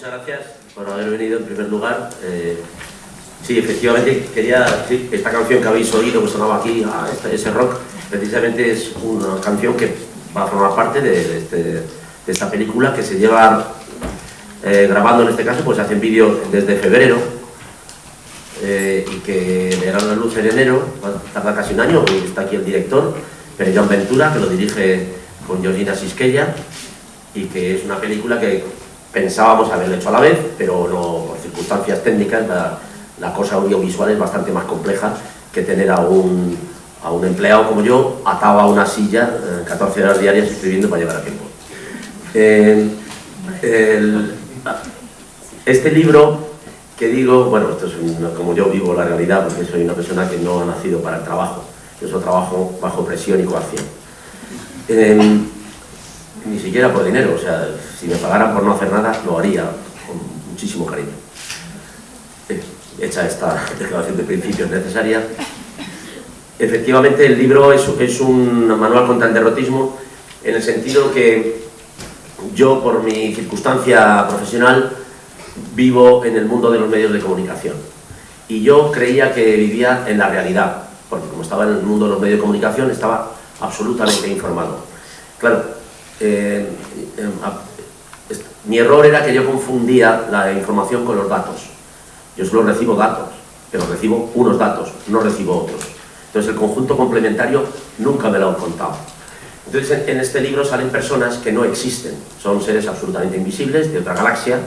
muchas gracias por haber venido en primer lugar. Sí, efectivamente, quería decir que esta canción que habéis oído, que sonaba aquí, ese rock, precisamente es una canción que va a formar parte de esta película que se lleva grabando, en este caso, pues hacen vídeo desde febrero y que le darán la luz en enero, tarda casi un año, y está aquí el director, Perellón Ventura, que lo dirige con Georgina Sisquella, y que es una película que pensábamos haberlo hecho a la vez, pero no, por circunstancias técnicas, la cosa audiovisual es bastante más compleja que tener a un empleado como yo atado a una silla 14 horas diarias escribiendo para llegar a tiempo. Este libro que digo, bueno, esto es como yo vivo la realidad, porque soy una persona que no ha nacido para el trabajo, yo solo trabajo bajo presión y coacción. Ni siquiera por dinero, o sea, si me pagaran por no hacer nada, lo haría con muchísimo cariño. Hecha esta declaración de principios necesaria. Efectivamente, el libro es un manual contra el derrotismo, en el sentido que yo, por mi circunstancia profesional, vivo en el mundo de los medios de comunicación. Y yo creía que vivía en la realidad, porque como estaba en el mundo de los medios de comunicación, estaba absolutamente informado. Claro, mi error era que yo confundía la información con los datos. Yo solo recibo datos, pero recibo unos datos, no recibo otros. Entonces el conjunto complementario nunca me lo han contado. Entonces en este libro salen personas que no existen, son seres absolutamente invisibles, de otra galaxia,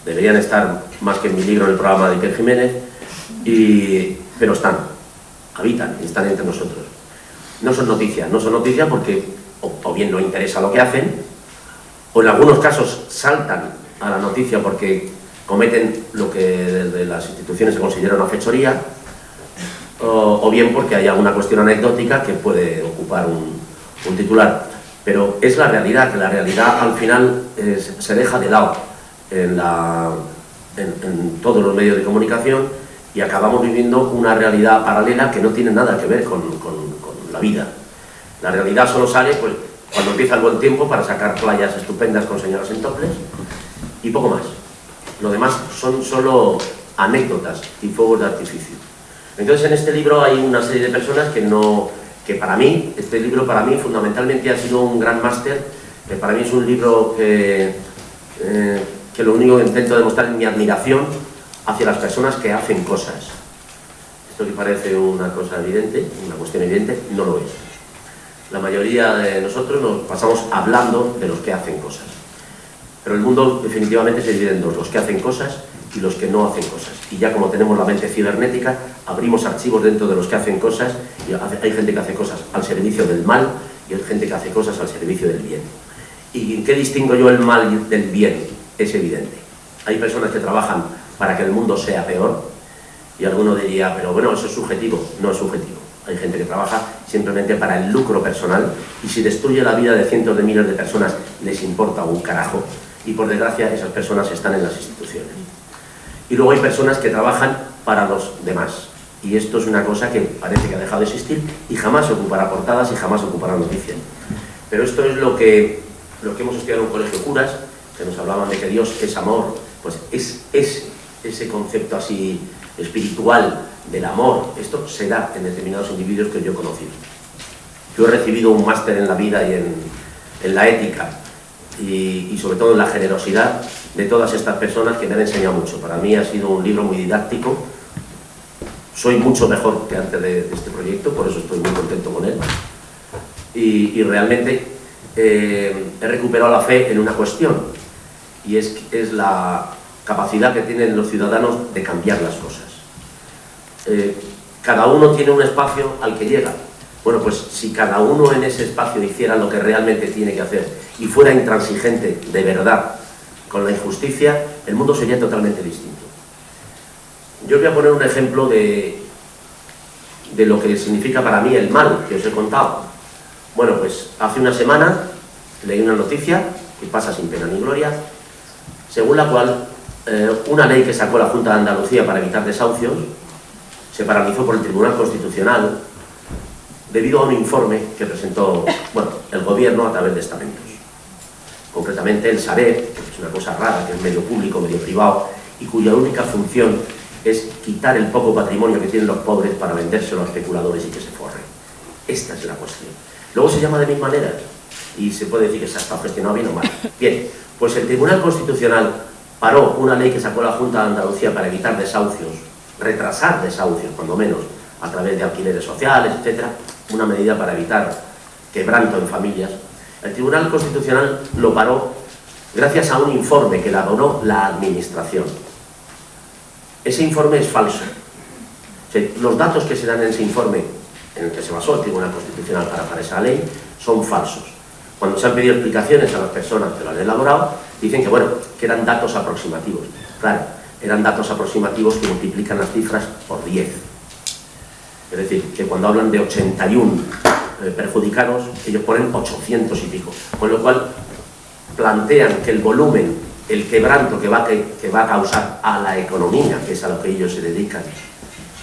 deberían estar más que en mi libro en el programa de Iker Jiménez, pero habitan y están entre nosotros. No son noticias porque o bien no interesa lo que hacen, o en algunos casos saltan a la noticia porque cometen lo que desde las instituciones se considera una fechoría, o bien porque hay alguna cuestión anecdótica que puede ocupar un titular. Pero es la realidad, que la realidad al final se deja de lado en todos los medios de comunicación y acabamos viviendo una realidad paralela que no tiene nada que ver con la vida. La realidad solo sale pues, cuando empieza el buen tiempo para sacar playas estupendas con señoras en toples y poco más. Lo demás son solo anécdotas y fuegos de artificio. Entonces en este libro hay una serie de personas que para mí, este libro para mí fundamentalmente ha sido un gran máster, que para mí es un libro que lo único que intento demostrar es mi admiración hacia las personas que hacen cosas. Esto que parece una cosa evidente, una cuestión evidente, no lo es. La mayoría de nosotros nos pasamos hablando de los que hacen cosas. Pero el mundo definitivamente se divide en dos, los que hacen cosas y los que no hacen cosas. Y ya como tenemos la mente cibernética, abrimos archivos dentro de los que hacen cosas y hay gente que hace cosas al servicio del mal y hay gente que hace cosas al servicio del bien. ¿Y en qué distingo yo el mal del bien? Es evidente. Hay personas que trabajan para que el mundo sea peor y alguno diría, pero bueno, eso es subjetivo. No es subjetivo. Hay gente que trabaja simplemente para el lucro personal y si destruye la vida de cientos de miles de personas les importa un carajo y por desgracia esas personas están en las instituciones. Y luego hay personas que trabajan para los demás y esto es una cosa que parece que ha dejado de existir y jamás ocupará portadas y jamás ocupará noticias. Pero esto es lo que hemos estudiado en un colegio de curas, que nos hablaban de que Dios es amor, pues es ese concepto así espiritual del amor, esto se da en determinados individuos que yo he conocido. Yo he recibido un máster en la vida y en la ética y sobre todo en la generosidad de todas estas personas que me han enseñado mucho. Para mí ha sido un libro muy didáctico, soy mucho mejor que antes de este proyecto, por eso estoy muy contento con él y realmente he recuperado la fe en una cuestión y es la capacidad que tienen los ciudadanos de cambiar las cosas. Cada uno tiene un espacio al que llega. Bueno, pues si cada uno en ese espacio hiciera lo que realmente tiene que hacer y fuera intransigente de verdad con la injusticia, el mundo sería totalmente distinto. Yo os voy a poner un ejemplo de lo que significa para mí el mal que os he contado. Bueno, pues hace una semana leí una noticia que pasa sin pena ni gloria, según la cual una ley que sacó la Junta de Andalucía para evitar desahucios se paralizó por el Tribunal Constitucional debido a un informe que presentó el gobierno a través de estamentos. concretamente el Sareb, que es una cosa rara, que es medio público, medio privado, y cuya única función es quitar el poco patrimonio que tienen los pobres para vendérselo a especuladores y que se forren. Esta es la cuestión. Luego se llama de mil maneras, y se puede decir que se ha estado gestionado bien o mal. Bien, pues el Tribunal Constitucional paró una ley que sacó la Junta de Andalucía para evitar desahucios, retrasar desahucios, cuando menos, a través de alquileres sociales, etcétera, una medida para evitar quebranto en familias. El Tribunal Constitucional lo paró gracias a un informe que elaboró la Administración. Ese informe es falso. O sea, los datos que se dan en ese informe, en el que se basó el Tribunal Constitucional para parar esa ley, son falsos. Cuando se han pedido explicaciones a las personas que lo han elaborado, dicen que, bueno, que eran datos aproximativos. Claro, eran datos aproximativos que multiplican las cifras por 10. Es decir, que cuando hablan de 81 perjudicados, ellos ponen 800 y pico. Con lo cual, plantean que el volumen, el quebranto que va a causar a la economía, que es a lo que ellos se dedican,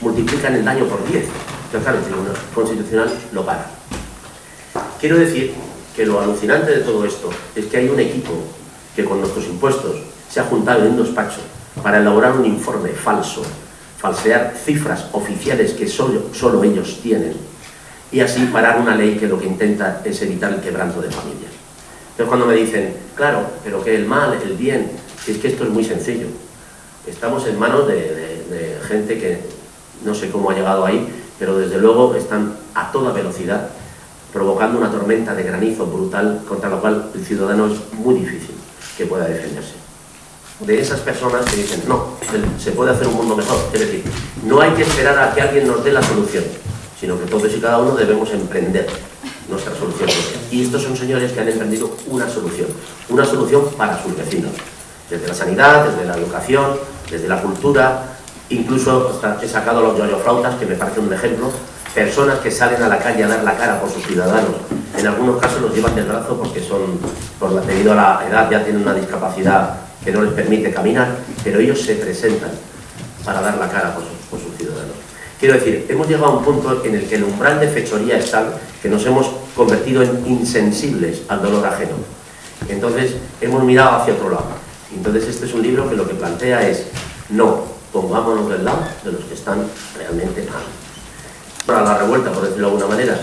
multiplican el daño por 10. Pero claro, el Tribunal Constitucional lo para. Quiero decir que lo alucinante de todo esto es que hay un equipo que con nuestros impuestos se ha juntado en un despacho para elaborar un informe falso, falsear cifras oficiales que solo ellos tienen, y así parar una ley que lo que intenta es evitar el quebranto de familias. Entonces cuando me dicen, claro, pero que el mal, el bien, es que esto es muy sencillo. Estamos en manos de gente que no sé cómo ha llegado ahí, pero desde luego están a toda velocidad provocando una tormenta de granizo brutal contra la cual el ciudadano es muy difícil que pueda defenderse. De esas personas que dicen, no, se puede hacer un mundo mejor. Es decir, no hay que esperar a que alguien nos dé la solución, sino que todos y cada uno debemos emprender nuestra solución. Y estos son señores que han emprendido una solución para sus vecinos, desde la sanidad, desde la educación, desde la cultura, incluso hasta he sacado los yoyoflautas, que me parece un ejemplo, personas que salen a la calle a dar la cara por sus ciudadanos. En algunos casos los llevan del brazo porque debido a la edad ya tienen una discapacidad que no les permite caminar, pero ellos se presentan para dar la cara por sus ciudadanos. Quiero decir, hemos llegado a un punto en el que el umbral de fechoría es tal que nos hemos convertido en insensibles al dolor ajeno. Entonces, hemos mirado hacia otro lado. Entonces, este es un libro que lo que plantea es, no, pongámonos del lado de los que están realmente mal. Para la revuelta, por decirlo de alguna manera.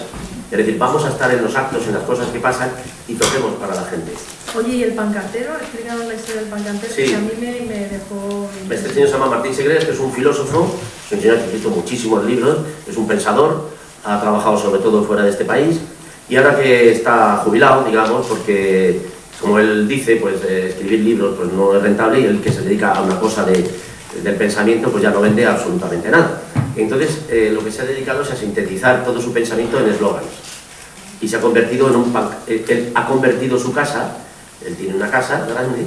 Es decir, vamos a estar en los actos, en las cosas que pasan y toquemos para la gente. Oye, ¿y el pancartero? Explícanos la historia del pancartero, sí. Que a mí me dejó... Este señor se llama Martín Segredes, que es un filósofo, es un señor que ha escrito muchísimos libros, es un pensador, ha trabajado sobre todo fuera de este país, y ahora que está jubilado, digamos, porque, como él dice, pues escribir libros pues, no es rentable, y él que se dedica a una cosa del pensamiento, pues ya no vende absolutamente nada. Entonces, lo que se ha dedicado es a sintetizar todo su pensamiento en eslóganes. Y se ha convertido en él ha convertido su casa, él tiene una casa grande,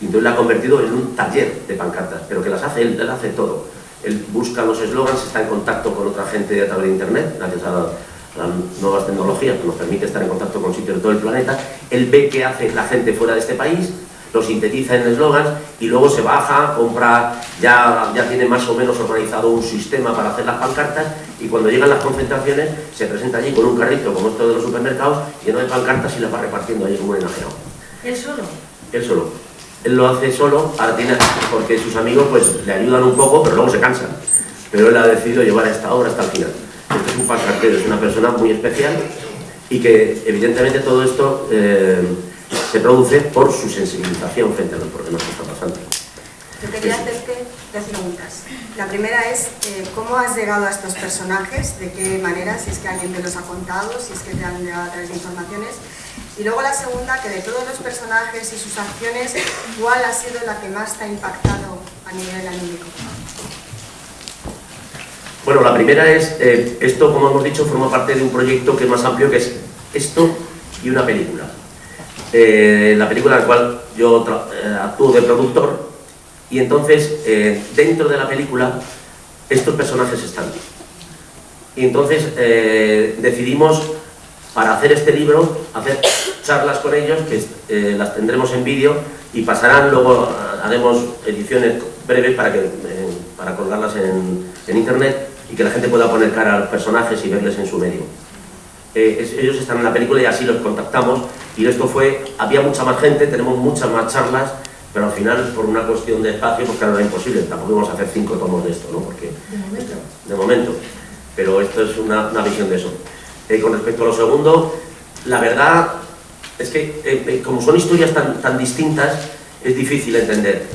y entonces la ha convertido en un taller de pancartas, pero que las hace él hace todo. Él busca los eslóganes, está en contacto con otra gente a través de internet, gracias a las nuevas tecnologías que nos permite estar en contacto con sitios de todo el planeta. Él ve qué hace la gente fuera de este país, lo sintetiza en eslogans y luego se baja, compra, ya tiene más o menos organizado un sistema para hacer las pancartas, y cuando llegan las concentraciones se presenta allí con un carrito como esto de los supermercados lleno de pancartas y las va repartiendo allí como un enajenado. ¿Él solo? Él solo. Él lo hace solo, ahora tiene, porque sus amigos pues le ayudan un poco, pero luego se cansan. Pero él ha decidido llevar esta obra hasta el final. Este es un pancartero, es una persona muy especial y que evidentemente todo esto se produce por su sensibilización frente a los problemas que están pasando. Yo quería hacerte dos preguntas. La primera es, ¿cómo has llegado a estos personajes? ¿De qué manera? Si es que alguien te los ha contado, si es que te han llegado a través de informaciones. Y luego la segunda, que de todos los personajes y sus acciones, ¿cuál ha sido la que más te ha impactado a nivel anímico? Bueno, la primera es, esto, como hemos dicho, forma parte de un proyecto que es más amplio, que es esto y una película. La película en la cual yo actúo de productor, y entonces dentro de la película estos personajes están. Y entonces decidimos, para hacer este libro, hacer charlas con ellos, que las tendremos en vídeo y pasarán, luego haremos ediciones breves para colgarlas en internet y que la gente pueda poner cara a los personajes y verles en su medio. ellos están en la película y así los contactamos, y esto fue, había mucha más gente, tenemos muchas más charlas, pero al final, por una cuestión de espacio, pues claro, era imposible, tampoco íbamos a hacer 5 tomos de esto, ¿no? Porque, de momento, pero esto es una visión de eso. Con respecto a lo segundo, la verdad es que como son historias tan distintas, es difícil entender,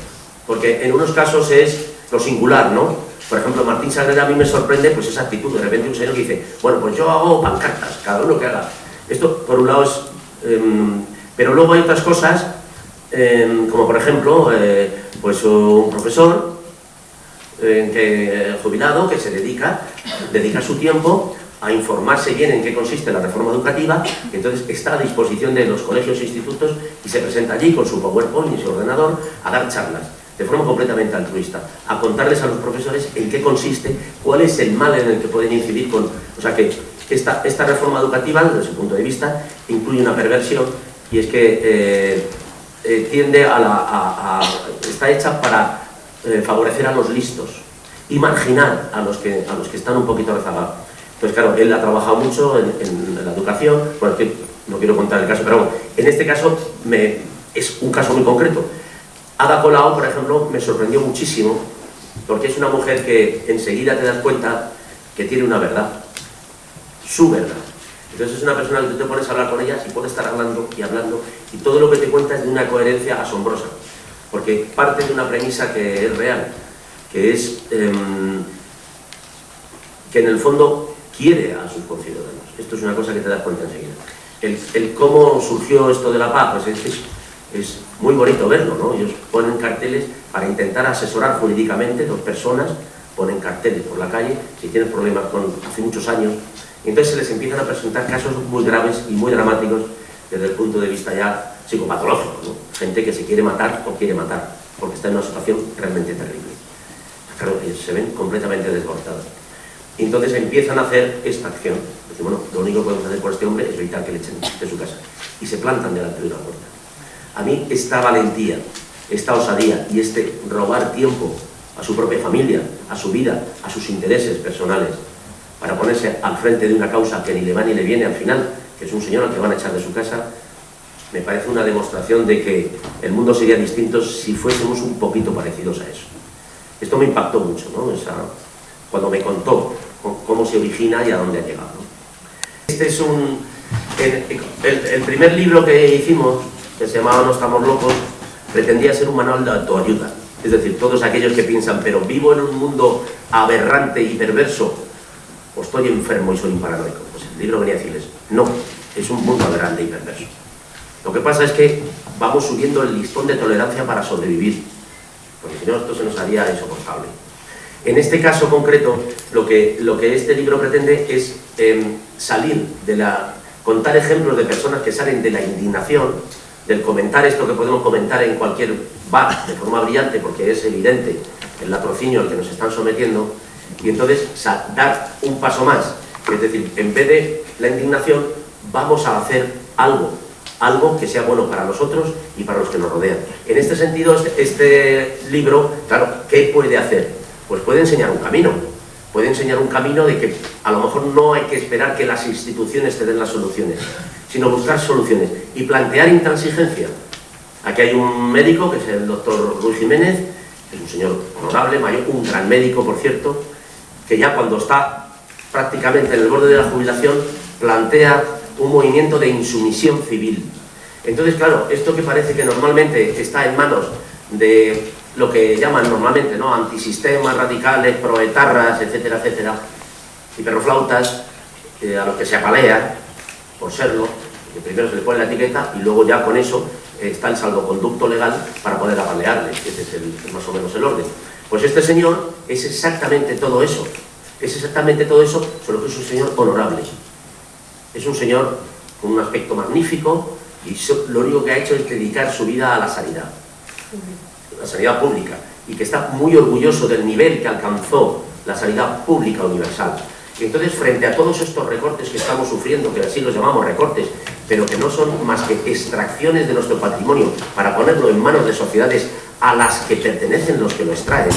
porque en unos casos es lo singular, ¿no? Por ejemplo, Martín Sagrera a mí me sorprende pues esa actitud, de repente un señor que dice, bueno, pues yo hago pancartas, cada uno que haga. Esto, por un lado, es... pero luego hay otras cosas, como por ejemplo, pues un profesor jubilado que se dedica su tiempo a informarse bien en qué consiste la reforma educativa, y entonces está a disposición de los colegios e institutos y se presenta allí con su PowerPoint y su ordenador a dar charlas, de forma completamente altruista, a contarles a los profesores en qué consiste, cuál es el mal en el que pueden incidir con... O sea que esta reforma educativa, desde su punto de vista, incluye una perversión, y es que tiende está hecha para favorecer a los listos y marginar a los que están un poquito rezagados. Entonces, claro, él ha trabajado mucho en la educación, bueno, que no quiero contar el caso, pero bueno, en este caso es un caso muy concreto. Ada Colau, por ejemplo, me sorprendió muchísimo, porque es una mujer que enseguida te das cuenta que tiene una verdad, su verdad. Entonces es una persona que tú te pones a hablar con ella y puedes estar hablando, y todo lo que te cuenta es de una coherencia asombrosa, porque parte de una premisa que es real, que es que en el fondo quiere a sus conciudadanos. Esto es una cosa que te das cuenta enseguida. El cómo surgió esto de la paz, pues es muy bonito verlo, ¿no? Ellos ponen carteles para intentar asesorar jurídicamente, 2 personas ponen carteles por la calle, si tienes problemas hace muchos años, y entonces se les empiezan a presentar casos muy graves y muy dramáticos desde el punto de vista ya psicopatológico, ¿no? Gente que se quiere matar o quiere matar, porque está en una situación realmente terrible. Claro, se ven completamente desbordados. Y entonces empiezan a hacer esta acción. Dicen, bueno, lo único que podemos hacer por este hombre es evitar que le echen de su casa. Y se plantan delante de una puerta. A mí esta valentía, esta osadía y este robar tiempo a su propia familia, a su vida, a sus intereses personales, para ponerse al frente de una causa que ni le va ni le viene al final, que es un señor al que van a echar de su casa, me parece una demostración de que el mundo sería distinto si fuésemos un poquito parecidos a eso. Esto me impactó mucho, ¿no? Cuando me contó cómo se origina y a dónde ha llegado, ¿no? Este es el primer libro que hicimos, que se llamaba No estamos locos, pretendía ser un manual de autoayuda. Es decir, todos aquellos que piensan, pero vivo en un mundo aberrante y perverso, o estoy enfermo y soy un paranoico. Pues el libro venía a decirles, no, es un mundo aberrante y perverso. Lo que pasa es que vamos subiendo el listón de tolerancia para sobrevivir, porque si no esto se nos haría insoportable. En este caso concreto, lo que este libro pretende es contar ejemplos de personas que salen de la indignación, del comentar esto que podemos comentar en cualquier bar de forma brillante, porque es evidente el latrocinio al que nos están sometiendo, y entonces dar un paso más. Es decir, en vez de la indignación, vamos a hacer algo que sea bueno para nosotros y para los que nos rodean. En este sentido, este libro, claro, ¿qué puede hacer? Pues puede enseñar un camino. Puede enseñar un camino de que a lo mejor no hay que esperar que las instituciones te den las soluciones, sino buscar soluciones y plantear intransigencia. Aquí hay un médico, que es el doctor Ruiz Jiménez, que es un señor honorable, mayor, un gran médico, por cierto, que ya cuando está prácticamente en el borde de la jubilación, plantea un movimiento de insumisión civil. Entonces, claro, esto que parece que normalmente está en manos de lo que llaman normalmente, ¿no?, antisistemas, radicales, proetarras, etcétera, etcétera, y perroflautas, a los que se apalea por serlo, que primero se le pone la etiqueta y luego ya con eso está el salvoconducto legal para poder apalearle, que ese es más o menos el orden. Pues este señor es exactamente todo eso, solo que es un señor honorable. Es un señor con un aspecto magnífico y lo único que ha hecho es dedicar su vida a la sanidad pública, y que está muy orgulloso del nivel que alcanzó la sanidad pública universal. Y entonces, frente a todos estos recortes que estamos sufriendo, que así los llamamos recortes, pero que no son más que extracciones de nuestro patrimonio para ponerlo en manos de sociedades a las que pertenecen los que lo extraen,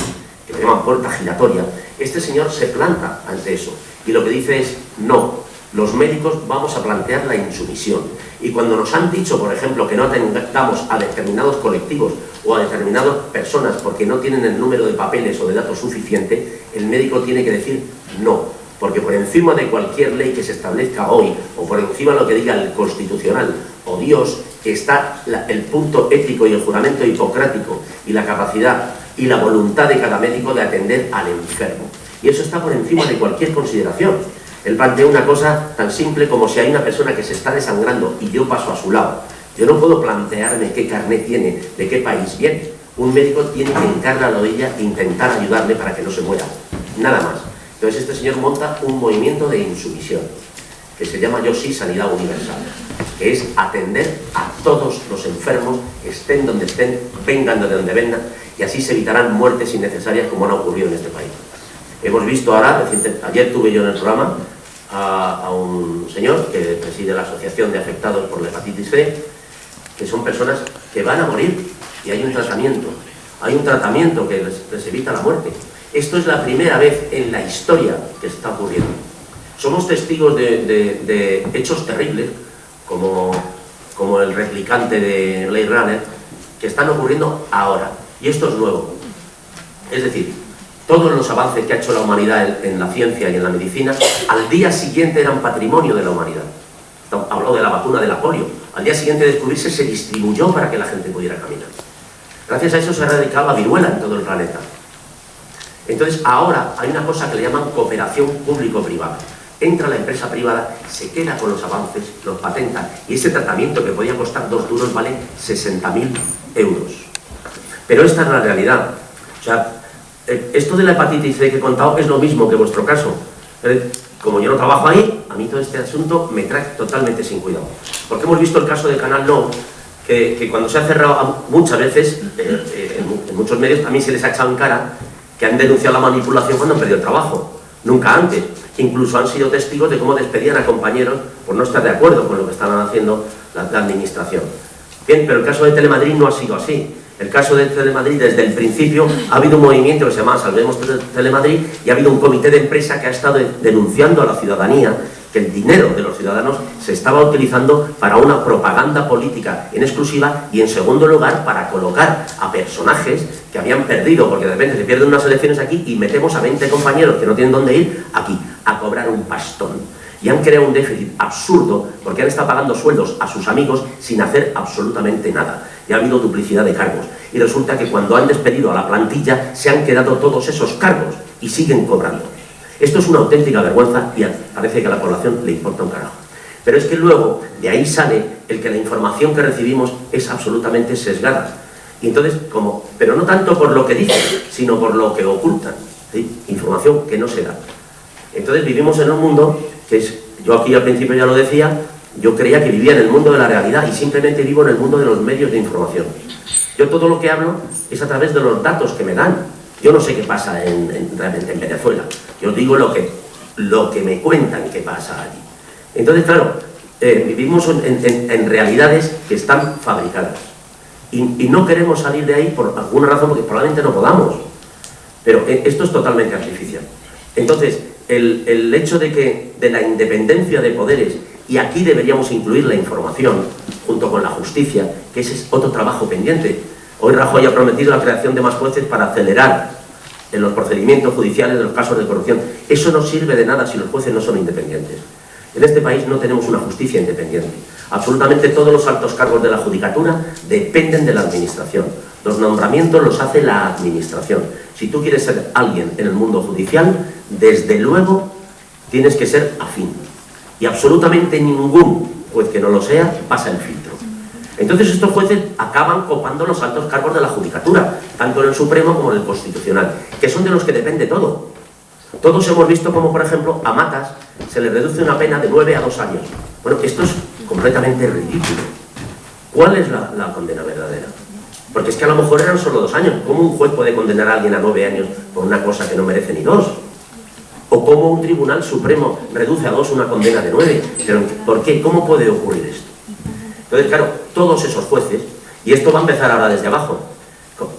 que lo llaman puerta giratoria, este señor se planta ante eso y lo que dice es no, los médicos vamos a plantear la insumisión. Y cuando nos han dicho, por ejemplo, que no atendamos a determinados colectivos o a determinadas personas porque no tienen el número de papeles o de datos suficiente, el médico tiene que decir no. Porque por encima de cualquier ley que se establezca hoy, o por encima de lo que diga el Constitucional o Dios, está el punto ético y el juramento hipocrático y la capacidad y la voluntad de cada médico de atender al enfermo. Y eso está por encima de cualquier consideración. Él plantea una cosa tan simple como si hay una persona que se está desangrando y yo paso a su lado. Yo no puedo plantearme qué carnet tiene, de qué país viene. Un médico tiene que hincar la rodilla e intentar ayudarle para que no se muera. Nada más. Entonces este señor monta un movimiento de insumisión, que se llama Yo Sí Sanidad Universal, que es atender a todos los enfermos, estén donde estén, vengan de donde vengan, y así se evitarán muertes innecesarias como han ocurrido en este país. Hemos visto ahora, ayer tuve yo en el programa a un señor que preside la Asociación de Afectados por la Hepatitis C, que son personas que van a morir y hay un tratamiento que les evita la muerte. Esto es la primera vez en la historia que está ocurriendo. Somos testigos de hechos terribles, como el replicante de Blade Runner, que están ocurriendo ahora. Y esto es nuevo. Es decir, todos los avances que ha hecho la humanidad en la ciencia y en la medicina, al día siguiente eran patrimonio de la humanidad. Habló de la vacuna de la polio. Al día siguiente de descubrirse se distribuyó para que la gente pudiera caminar. Gracias a eso se ha erradicado la viruela en todo el planeta. Entonces ahora hay una cosa que le llaman cooperación público-privada. Entra la empresa privada, se queda con los avances, los patenta, y ese tratamiento que podía costar 2 duros vale 60.000 euros. Pero esta es la realidad. O sea, esto de la hepatitis C que he contado es lo mismo que vuestro caso. Como yo no trabajo ahí, a mí todo este asunto me trae totalmente sin cuidado. Porque hemos visto el caso de Canal No, que cuando se ha cerrado muchas veces, en muchos medios también se les ha echado en cara que han denunciado la manipulación cuando han perdido el trabajo. Nunca antes. Incluso han sido testigos de cómo despedían a compañeros por no estar de acuerdo con lo que estaban haciendo la administración. Bien, pero el caso de Telemadrid no ha sido así. El caso de Telemadrid, desde el principio, ha habido un movimiento que se llama Salvemos Telemadrid y ha habido un comité de empresa que ha estado denunciando a la ciudadanía que el dinero de los ciudadanos se estaba utilizando para una propaganda política en exclusiva y, en segundo lugar, para colocar a personajes que habían perdido, porque de repente se pierden unas elecciones aquí y metemos a 20 compañeros que no tienen dónde ir aquí, a cobrar un pastón. Y han creado un déficit absurdo porque han estado pagando sueldos a sus amigos sin hacer absolutamente nada. Y ha habido duplicidad de cargos. Y resulta que cuando han despedido a la plantilla se han quedado todos esos cargos y siguen cobrando. Esto es una auténtica vergüenza y parece que a la población le importa un carajo. Pero es que luego de ahí sale el que la información que recibimos es absolutamente sesgada. Y entonces, pero no tanto por lo que dicen, sino por lo que ocultan. ¿Sí? Información que no se da. Entonces vivimos en un mundo que es, yo aquí al principio ya lo decía, yo creía que vivía en el mundo de la realidad y simplemente vivo en el mundo de los medios de información. Yo todo lo que hablo es a través de los datos que me dan. Yo no sé qué pasa realmente en Venezuela. Yo digo lo que me cuentan que pasa allí. Entonces, claro, vivimos en realidades que están fabricadas. Y no queremos salir de ahí por alguna razón, porque probablemente no podamos. Pero esto es totalmente artificial. Entonces, el hecho de la independencia de poderes, y aquí deberíamos incluir la información, junto con la justicia, que ese es otro trabajo pendiente. Hoy Rajoy ha prometido la creación de más jueces para acelerar en los procedimientos judiciales de los casos de corrupción. Eso no sirve de nada si los jueces no son independientes. En este país no tenemos una justicia independiente. Absolutamente todos los altos cargos de la judicatura dependen de la administración. Los nombramientos los hace la administración. Si tú quieres ser alguien en el mundo judicial, desde luego tienes que ser afín. Y absolutamente ningún juez que no lo sea pasa el filtro. Entonces estos jueces acaban copando los altos cargos de la judicatura, tanto en el Supremo como en el Constitucional, que son de los que depende todo. Todos hemos visto como, por ejemplo, a Matas se le reduce una pena de 9 a 2 años. Bueno, esto es completamente ridículo. ¿Cuál es la condena verdadera? Porque es que a lo mejor eran solo 2 años. ¿Cómo un juez puede condenar a alguien a 9 años por una cosa que no merece ni 2? ¿O cómo un tribunal supremo reduce a 2 una condena de 9? ¿Pero por qué? ¿Cómo puede ocurrir esto? Entonces, claro, todos esos jueces, y esto va a empezar ahora desde abajo,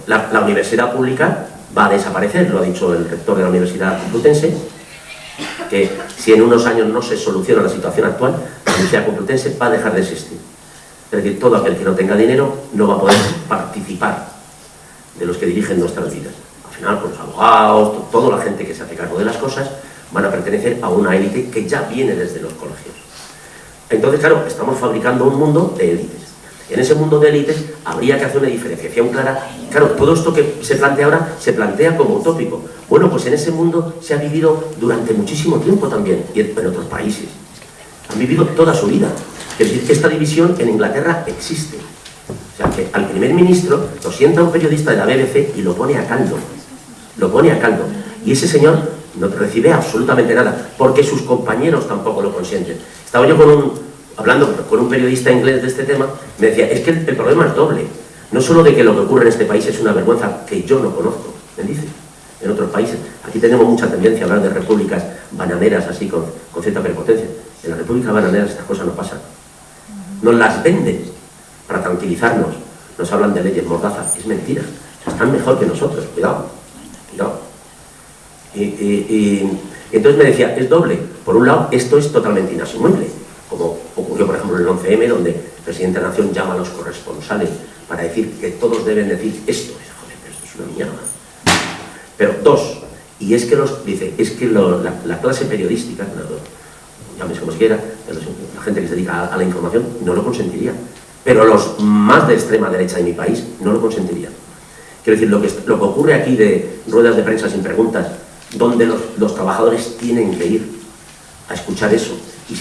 la universidad pública va a desaparecer, lo ha dicho el rector de la Universidad Complutense, que si en unos años no se soluciona la situación actual, la Universidad Complutense va a dejar de existir. Es decir, todo aquel que no tenga dinero no va a poder participar de los que dirigen nuestras vidas. Al final, pues los abogados, toda la gente que se hace cargo de las cosas, van a pertenecer a una élite que ya viene desde los colegios. Entonces, claro, estamos fabricando un mundo de élites. En ese mundo de élites habría que hacer una diferenciación clara. Claro, todo esto que se plantea ahora se plantea como utópico. Bueno, pues en ese mundo se ha vivido durante muchísimo tiempo también, y en otros países. Han vivido toda su vida. Es decir, esta división en Inglaterra existe. O sea, que al primer ministro lo sienta un periodista de la BBC y lo pone a caldo. Lo pone a caldo. Y ese señor no recibe absolutamente nada, porque sus compañeros tampoco lo consienten. Estaba yo hablando con un periodista inglés de este tema, me decía, es que el problema es doble. No solo de que lo que ocurre en este país es una vergüenza que yo no conozco, me dice, en otros países. Aquí tenemos mucha tendencia a hablar de repúblicas bananeras, así con cierta prepotencia. En las repúblicas bananeras estas cosas no pasan. Nos las venden para tranquilizarnos. Nos hablan de leyes mordazas. Es mentira. Están mejor que nosotros. Cuidado. Cuidado. Y entonces me decía, es doble. Por un lado, esto es totalmente inasumible. Como ocurrió, por ejemplo, en el 11M, donde el presidente de la Nación llama a los corresponsales para decir que todos deben decir esto. Joder, pero esto es una mierda. Pero dos, y es que la clase periodística, llámese como se quiera, la gente que se dedica a la información, no lo consentiría. Pero los más de extrema derecha de mi país no lo consentirían. Quiero decir, lo que ocurre aquí de ruedas de prensa sin preguntas, donde los trabajadores tienen que ir a escuchar eso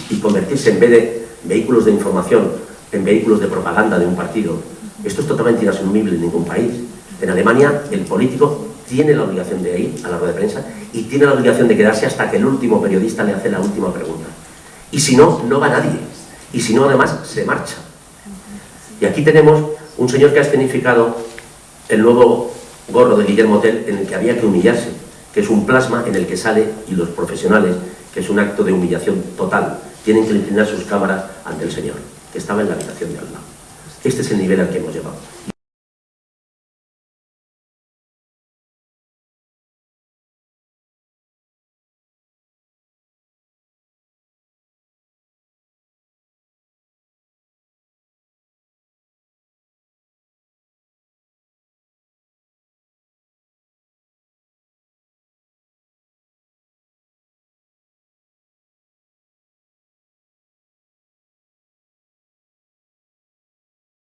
y convertirse, en vez de vehículos de información, en vehículos de propaganda de un partido, esto es totalmente inasumible en ningún país. En Alemania, el político tiene la obligación de ir a la rueda de prensa y tiene la obligación de quedarse hasta que el último periodista le hace la última pregunta. Y si no, no va nadie. Y si no, además, se marcha. Y aquí tenemos un señor que ha escenificado el nuevo gorro de Guillermo Tell, en el que había que humillarse, que es un plasma en el que sale, y los profesionales, que es un acto de humillación total, tienen que inclinar sus cámaras ante el señor, que estaba en la habitación de al lado. Este es el nivel al que hemos llegado.